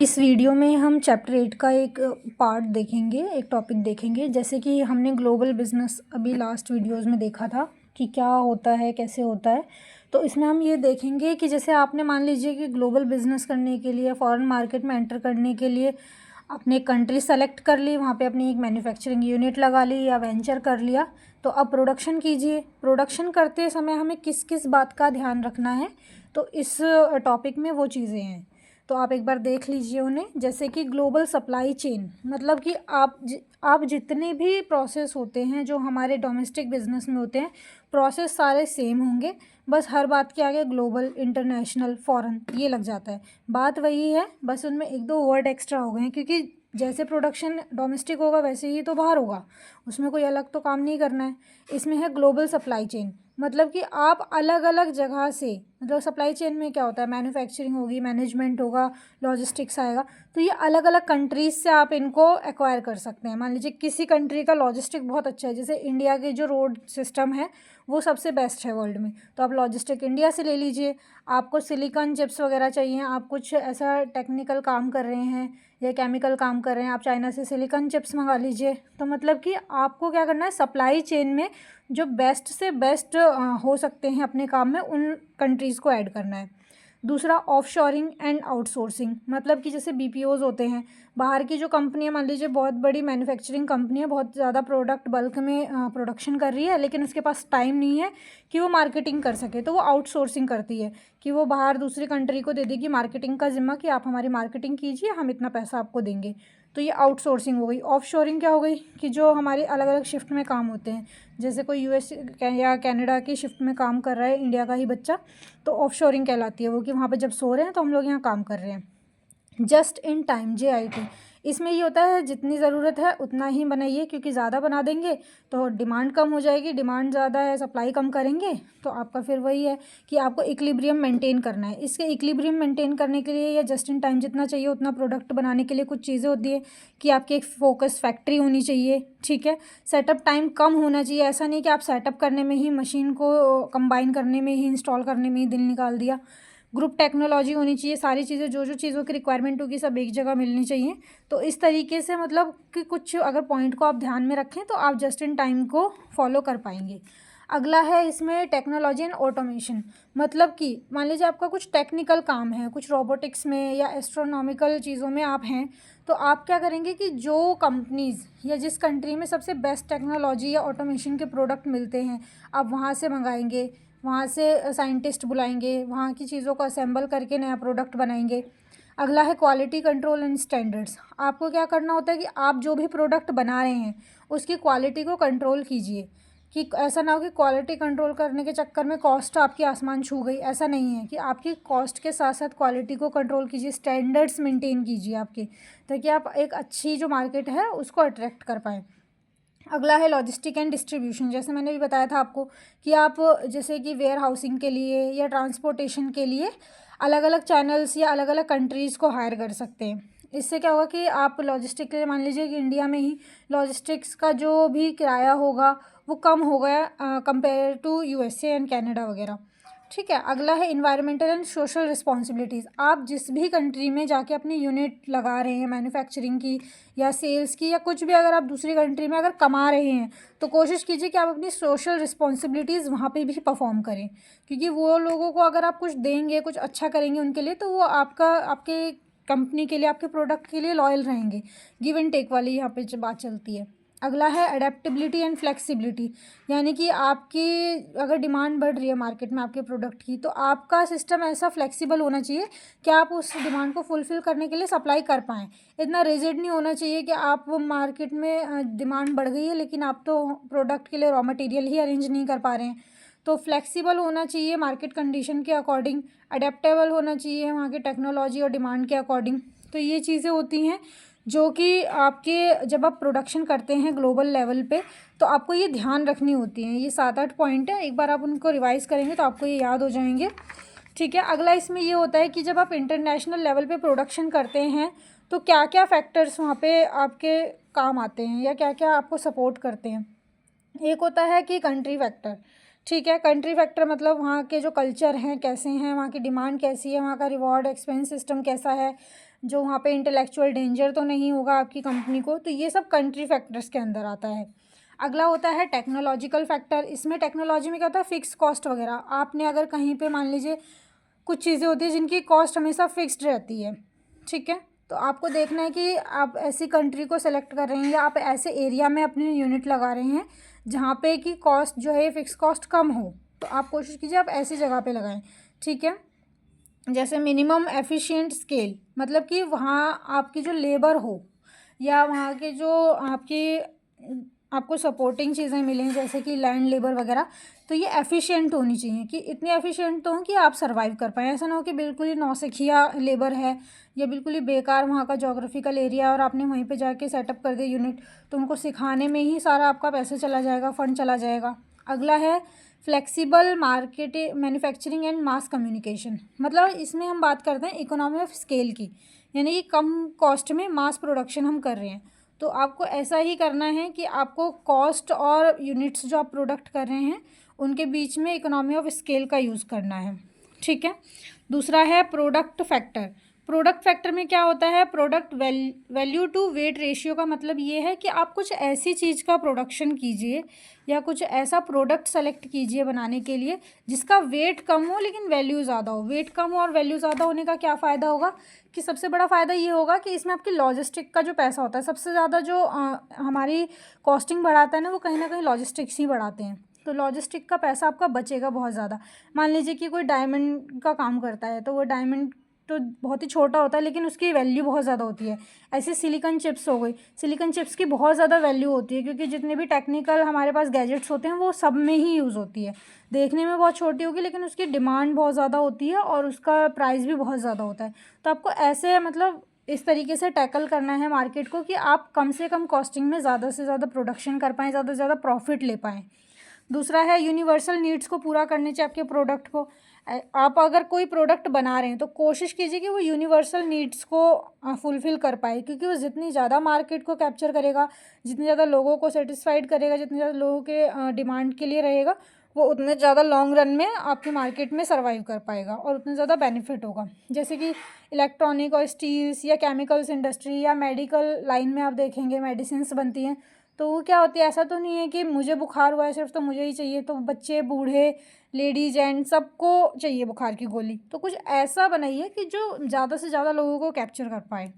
इस वीडियो में हम चैप्टर 8 का एक पार्ट देखेंगे, एक टॉपिक देखेंगे। जैसे कि हमने ग्लोबल बिजनेस अभी लास्ट वीडियोस में देखा था कि क्या होता है, कैसे होता है। तो इसमें हम ये देखेंगे कि जैसे आपने मान लीजिए कि ग्लोबल बिजनेस करने के लिए, फॉरेन मार्केट में एंटर करने के लिए आपने एक कंट्री सेलेक्ट कर ली, वहाँ पे अपनी एक मैन्युफैक्चरिंग यूनिट लगा ली या वेंचर कर लिया। तो अब प्रोडक्शन कीजिए। प्रोडक्शन करते समय हमें किस किस बात का ध्यान रखना है, तो इस टॉपिक में वो चीज़ें हैं। तो आप एक बार देख लीजिए उन्हें। जैसे कि ग्लोबल सप्लाई चेन, मतलब कि आप जितने भी प्रोसेस होते हैं जो हमारे डोमेस्टिक बिजनेस में होते हैं, प्रोसेस सारे सेम होंगे। बस हर बात के आगे ग्लोबल, इंटरनेशनल, फॉरेन ये लग जाता है। बात वही है, बस उनमें एक दो वर्ड एक्स्ट्रा हो गए हैं, क्योंकि जैसे प्रोडक्शन डोमेस्टिक होगा वैसे ही तो बाहर होगा, उसमें कोई अलग तो काम नहीं करना है। इसमें है ग्लोबल सप्लाई चेन, मतलब कि आप अलग अलग जगह से, मतलब सप्लाई चेन में क्या होता है, मैन्युफैक्चरिंग होगी, मैनेजमेंट होगा, लॉजिस्टिक्स आएगा। तो ये अलग अलग कंट्रीज़ से आप इनको एक्वायर कर सकते हैं। मान लीजिए किसी कंट्री का लॉजिस्टिक बहुत अच्छा है, जैसे इंडिया के जो रोड सिस्टम है वो सबसे बेस्ट है वर्ल्ड में, तो आप लॉजिस्टिक इंडिया से ले लीजिए। आपको सिलिकॉन चिप्स वगैरह चाहिए, आप कुछ ऐसा टेक्निकल काम कर रहे हैं या केमिकल काम कर रहे हैं, आप चाइना से सिलिकॉन चिप्स मंगा लीजिए। तो मतलब कि आपको क्या करना है, सप्लाई चेन में जो बेस्ट से बेस्ट हो सकते हैं अपने काम में, उन कंट्रीज़ को ऐड करना है। दूसरा ऑफशोरिंग एंड आउटसोर्सिंग, मतलब कि जैसे बीपीओज होते हैं, बाहर की जो कंपनी है, मान लीजिए बहुत बड़ी मैन्युफैक्चरिंग कंपनी है, बहुत ज़्यादा प्रोडक्ट बल्क में प्रोडक्शन कर रही है, लेकिन उसके पास टाइम नहीं है कि वो मार्केटिंग कर सके, तो वो आउटसोर्सिंग करती है कि वो बाहर दूसरी कंट्री को दे देगी मार्केटिंग का जिम्मा कि आप हमारी मार्केटिंग कीजिए, हम इतना पैसा आपको देंगे। तो ये आउटसोर्सिंग हो गई। ऑफशोरिंग क्या हो गई कि जो हमारे अलग अलग शिफ्ट में काम होते हैं, जैसे कोई यूएस या कनाडा की शिफ्ट में काम कर रहा है इंडिया का ही बच्चा, तो ऑफशोरिंग कहलाती है वो, कि वहाँ पे जब सो रहे हैं तो हम लोग यहाँ काम कर रहे हैं। जस्ट इन टाइम, JIT, इसमें ये होता है जितनी ज़रूरत है उतना ही बनाइए, क्योंकि ज़्यादा बना देंगे तो डिमांड कम हो जाएगी, डिमांड ज़्यादा है, सप्लाई कम करेंगे तो आपका फिर वही है कि आपको इक्विलिब्रियम मेंटेन करना है। इसके इक्विलिब्रियम मेंटेन करने के लिए या जस्ट इन टाइम जितना चाहिए उतना प्रोडक्ट बनाने के लिए कुछ चीज़ें होती है कि आपकी एक फोकस फैक्ट्री होनी चाहिए, ठीक है। सेटअप टाइम कम होना चाहिए, ऐसा नहीं कि आप सेटअप करने में ही, मशीन को कंबाइन करने में ही, इंस्टॉल करने में ही दिन निकाल दिया। ग्रुप टेक्नोलॉजी होनी चाहिए, सारी चीज़ें जो जो चीज़ों की रिक्वायरमेंट होगी सब एक जगह मिलनी चाहिए। तो इस तरीके से, मतलब कि कुछ अगर पॉइंट को आप ध्यान में रखें तो आप जस्ट इन टाइम को फॉलो कर पाएंगे। अगला है इसमें टेक्नोलॉजी एंड ऑटोमेशन, मतलब कि मान लीजिए आपका कुछ टेक्निकल काम है, कुछ रोबोटिक्स में या एस्ट्रोनॉमिकल चीज़ों में आप हैं, तो आप क्या करेंगे कि जो कंपनीज़ या जिस कंट्री में सबसे बेस्ट टेक्नोलॉजी या ऑटोमेशन के प्रोडक्ट मिलते हैं, आप वहाँ से मंगाएंगे, वहाँ से साइंटिस्ट बुलाएंगे, वहाँ की चीज़ों को असेंबल करके नया प्रोडक्ट बनाएंगे। अगला है क्वालिटी कंट्रोल एंड स्टैंडर्ड्स। आपको क्या करना होता है कि आप जो भी प्रोडक्ट बना रहे हैं उसकी क्वालिटी को कंट्रोल कीजिए, कि ऐसा ना हो कि क्वालिटी कंट्रोल करने के चक्कर में कॉस्ट आपकी आसमान छू गई। ऐसा नहीं है, कि आपकी कॉस्ट के साथ साथ क्वालिटी को कंट्रोल कीजिए, स्टैंडर्ड्स मेंटेन कीजिए आपके, ताकि आप एक अच्छी जो मार्केट है उसको अट्रैक्ट कर पाएँ। अगला है लॉजिस्टिक एंड डिस्ट्रीब्यूशन, जैसे मैंने भी बताया था आपको कि आप जैसे कि वेयर हाउसिंग के लिए या ट्रांसपोर्टेशन के लिए अलग अलग चैनल्स या अलग अलग कंट्रीज़ को हायर कर सकते हैं। इससे क्या होगा कि आप लॉजिस्टिक के लिए, मान लीजिए कि इंडिया में ही लॉजिस्टिक्स का जो भी किराया होगा वो कम हो गया compare to USA and Canada वगैरह, ठीक है। अगला है इन्वायरमेंटल एंड सोशल रिस्पॉन्सिबिलिटीज़। आप जिस भी कंट्री में जाके अपनी यूनिट लगा रहे हैं मैन्युफैक्चरिंग की या सेल्स की या कुछ भी, अगर आप दूसरी कंट्री में अगर कमा रहे हैं तो कोशिश कीजिए कि आप अपनी सोशल रिस्पॉन्सिबिलिटीज़ वहाँ पे भी परफॉर्म करें, क्योंकि वो लोगों को अगर आप कुछ देंगे, कुछ अच्छा करेंगे उनके लिए, तो वो आपके कंपनी के लिए, आपके प्रोडक्ट के लिए लॉयल रहेंगे। गिव एंड टेक वाली यहाँ पे बात चलती है। अगला है अडेप्टेबिलिटी एंड फ्लेक्सिबिलिटी, यानी कि आपकी अगर डिमांड बढ़ रही है मार्केट में आपके प्रोडक्ट की, तो आपका सिस्टम ऐसा फ्लेक्सिबल होना चाहिए कि आप उस डिमांड को फुलफ़िल करने के लिए सप्लाई कर पाएँ। इतना रिजिड नहीं होना चाहिए कि आप मार्केट में डिमांड बढ़ गई है लेकिन आप तो प्रोडक्ट के लिए रॉ मटेरियल ही अरेंज नहीं कर पा रहे हैं। तो फ्लेक्सिबल होना चाहिए मार्केट कंडीशन के अकॉर्डिंग, अडेप्टेबल होना चाहिए वहाँ की टेक्नोलॉजी और डिमांड के अकॉर्डिंग। तो ये चीज़ें होती हैं जो कि आपके, जब आप प्रोडक्शन करते हैं ग्लोबल लेवल पे, तो आपको ये ध्यान रखनी होती हैं। ये 7-8 पॉइंट है, एक बार आप उनको रिवाइज़ करेंगे तो आपको ये याद हो जाएंगे, ठीक है। अगला इसमें ये होता है कि जब आप इंटरनेशनल लेवल पे प्रोडक्शन करते हैं तो क्या क्या फैक्टर्स वहाँ पे आपके काम आते हैं या क्या क्या आपको सपोर्ट करते हैं। एक होता है कि कंट्री फैक्टर, ठीक है। कंट्री फैक्टर मतलब वहाँ के जो कल्चर हैं कैसे हैं, वहाँ की डिमांड कैसी है, वहाँ का रिवॉर्ड एक्सपेंस सिस्टम कैसा है, जो वहाँ पे इंटेलेक्चुअल डेंजर तो नहीं होगा आपकी कंपनी को, तो ये सब कंट्री फैक्टर्स के अंदर आता है। अगला होता है टेक्नोलॉजिकल फैक्टर। इसमें टेक्नोलॉजी में क्या होता है, फिक्स कॉस्ट वगैरह। आपने अगर कहीं पे मान लीजिए कुछ चीज़ें होती हैं जिनकी कॉस्ट हमेशा फिक्स्ड रहती है, ठीक है, तो आपको देखना है कि आप ऐसी कंट्री को सेलेक्ट कर रहे हैं या आप ऐसे एरिया में अपनी यूनिट लगा रहे हैं जहाँ पे कि कॉस्ट जो है फिक्स कॉस्ट कम हो, तो आप कोशिश कीजिए आप ऐसी जगह पे लगाएं, ठीक है। जैसे मिनिमम एफिशिएंट स्केल, मतलब कि वहाँ आपकी जो लेबर हो या वहाँ के जो आपको सपोर्टिंग चीज़ें मिलें जैसे कि लैंड लेबर वगैरह, तो ये एफिशिएंट होनी चाहिए कि इतनी एफिशिएंट तो हो कि आप सर्वाइव कर पाएँ। ऐसा ना हो कि बिल्कुल ही नौसिखिया लेबर है या बिल्कुल ही बेकार वहाँ का जोग्राफिकल एरिया और आपने वहीं पे जाके सेटअप कर दिया यूनिट, तो उनको सिखाने में ही सारा आपका पैसा चला जाएगा, फंड चला जाएगा। अगला है flexible market manufacturing and mass communication. मतलब इसमें हम बात करते हैं इकोनॉमी ऑफ स्केल की, यानी कि कम कॉस्ट में मास प्रोडक्शन हम कर रहे हैं। तो आपको ऐसा ही करना है कि आपको कॉस्ट और यूनिट्स जो आप प्रोडक्ट कर रहे हैं उनके बीच में इकोनॉमी ऑफ स्केल का यूज़ करना है, ठीक है। दूसरा है प्रोडक्ट फैक्टर। प्रोडक्ट फैक्टर में क्या होता है, product value to weight ratio का मतलब ये है कि आप कुछ ऐसी चीज़ का प्रोडक्शन कीजिए या कुछ ऐसा प्रोडक्ट सेलेक्ट कीजिए बनाने के लिए जिसका वेट कम हो लेकिन वैल्यू ज़्यादा हो। वेट कम हो और वैल्यू ज़्यादा होने का क्या फ़ायदा होगा कि सबसे बड़ा फ़ायदा ये होगा कि इसमें आपकी लॉजिस्टिक का जो पैसा होता है, सबसे ज़्यादा जो हमारी कॉस्टिंग बढ़ाता है ना, वो कहीं ना कहीं लॉजिस्टिक्स ही बढ़ाते हैं। तो लॉजिस्टिक का पैसा आपका बचेगा बहुत ज़्यादा। मान लीजिए कि कोई डायमंड का काम करता है, तो वो डायमंड तो बहुत ही छोटा होता है लेकिन उसकी वैल्यू बहुत ज़्यादा होती है। ऐसे सिलिकॉन चिप्स हो गई, सिलिकॉन चिप्स की बहुत ज़्यादा वैल्यू होती है क्योंकि जितने भी टेक्निकल हमारे पास गैजेट्स होते हैं वो सब में ही यूज़ होती है। देखने में बहुत छोटी होगी लेकिन उसकी डिमांड बहुत ज़्यादा होती है और उसका प्राइस भी बहुत ज़्यादा होता है। तो आपको ऐसे मतलब इस तरीके से टैकल करना है मार्केट को कि आप कम से कम कॉस्टिंग में ज़्यादा से ज़्यादा प्रोडक्शन कर पाएँ, ज़्यादा से ज़्यादा प्रॉफिट ले पाएँ। दूसरा है यूनिवर्सल नीड्स को पूरा करने चाहिए आपके प्रोडक्ट को। आप अगर कोई प्रोडक्ट बना रहे हैं तो कोशिश कीजिए कि वो यूनिवर्सल नीड्स को फुलफ़िल कर पाए, क्योंकि वो जितनी ज़्यादा मार्केट को कैप्चर करेगा, जितने ज़्यादा लोगों को सेटिस्फाइड करेगा, जितने ज़्यादा लोगों के डिमांड के लिए रहेगा, वो उतने ज़्यादा लॉन्ग रन में आपके मार्केट में सर्वाइव कर पाएगा और उतने ज़्यादा बेनिफिट होगा। जैसे कि इलेक्ट्रॉनिक और स्टील्स या केमिकल्स इंडस्ट्री या मेडिकल लाइन में आप देखेंगे मेडिसिन्स बनती हैं, तो वो क्या होती है, ऐसा तो नहीं है कि मुझे बुखार हुआ है सिर्फ तो मुझे ही चाहिए, तो बच्चे बूढ़े लेडीज जेंट्स सबको चाहिए बुखार की गोली। तो कुछ ऐसा बनाइए कि जो ज़्यादा से ज़्यादा लोगों को कैप्चर कर पाए।